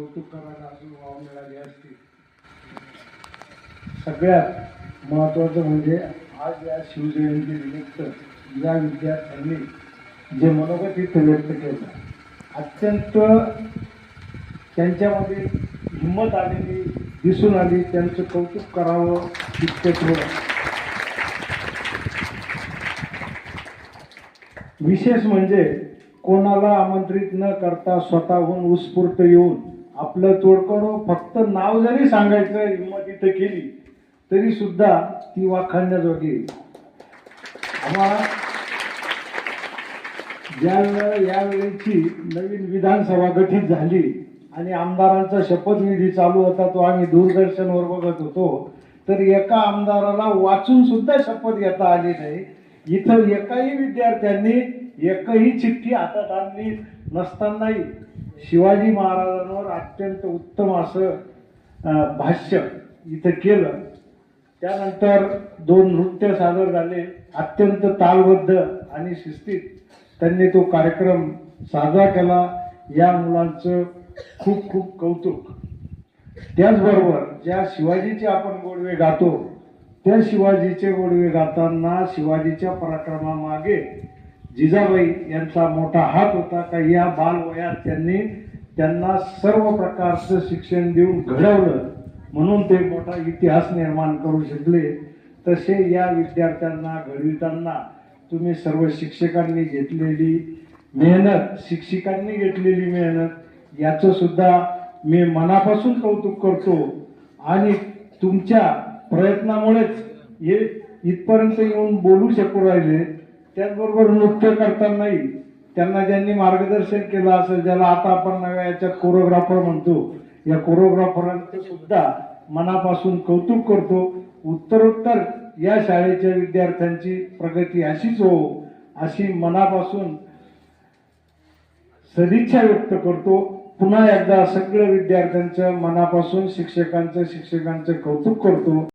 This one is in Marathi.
कौतुक करायला अजून वाव मिळाली असती. सगळ्यात महत्त्वाचं म्हणजे आज या शिवजयंती निमित्त या विद्यार्थ्यांनी जे मनोगत इथं व्यक्त केलं, अत्यंत त्यांच्यामध्ये हिंमत आलेली दिसून आली. त्यांचं कौतुक करावं तितकं थोडं. विशेष म्हणजे कोणाला आमंत्रित न करता स्वतःहून उत्स्फूर्त येऊन आपलं तोडकं फक्त नाव जरी सांगायचं हिंमत इथं केली तरी सुद्धा ती वाखाणण्याजोगी. आम्हाला यावेळेची नवीन विधानसभा गठीत झाली आणि आमदारांचा शपथविधी चालू होता, तो आम्ही दूरदर्शनवर बघत होतो, तर एका आमदाराला वाचून सुद्धा शपथ घेता आली नाही. इथं एकाही विद्यार्थ्यांनी एकही चिठ्ठी हातात आणली नसतानाही शिवाजी महाराजांवर अत्यंत उत्तम असं भाष्य इथं केलं. त्यानंतर 2 नृत्य सादर झाले. अत्यंत तालबद्ध आणि शिस्तीत त्यांनी तो कार्यक्रम साजरा केला. या मुलांचं खूप खूप कौतुक. त्याचबरोबर ज्या शिवाजीचे आपण गोडवे गातो, त्या शिवाजीचे गोडवे गाताना शिवाजीच्या पराक्रमामागे जिजाबाई यांचा मोठा हात होता. का या बालवयात त्यांना सर्व प्रकारचं शिक्षण देऊन घडवलं, म्हणून ते मोठा इतिहास निर्माण करू शकले. तसे या विद्यार्थ्यांना घडविताना तुम्ही सर्व शिक्षकांनी घेतलेली मेहनत, शिक्षिकांनी घेतलेली मेहनत याचं सुद्धा मी मनापासून कौतुक करतो. आणि तुमच्या प्रयत्नामुळेच हे इथपर्यंत येऊन बोलू शकू राहिले. त्याचबरोबर नृत्य करतानाही त्यांना ज्यांनी मार्गदर्शन केलं असेल, ज्याला आता आपण नव्या याच्यात कोरिओग्राफर म्हणतो, या कोरिओग्राफरांचं सुद्धा मनापासून कौतुक करतो. उत्तरोत्तर या शाळेच्या विद्यार्थ्यांची प्रगती अशीच हो अशी मनापासून सदिच्छा व्यक्त करतो. पुन्हा एकदा सगळ्या विद्यार्थ्यांचं मनापासून शिक्षकांचं कौतुक करतो.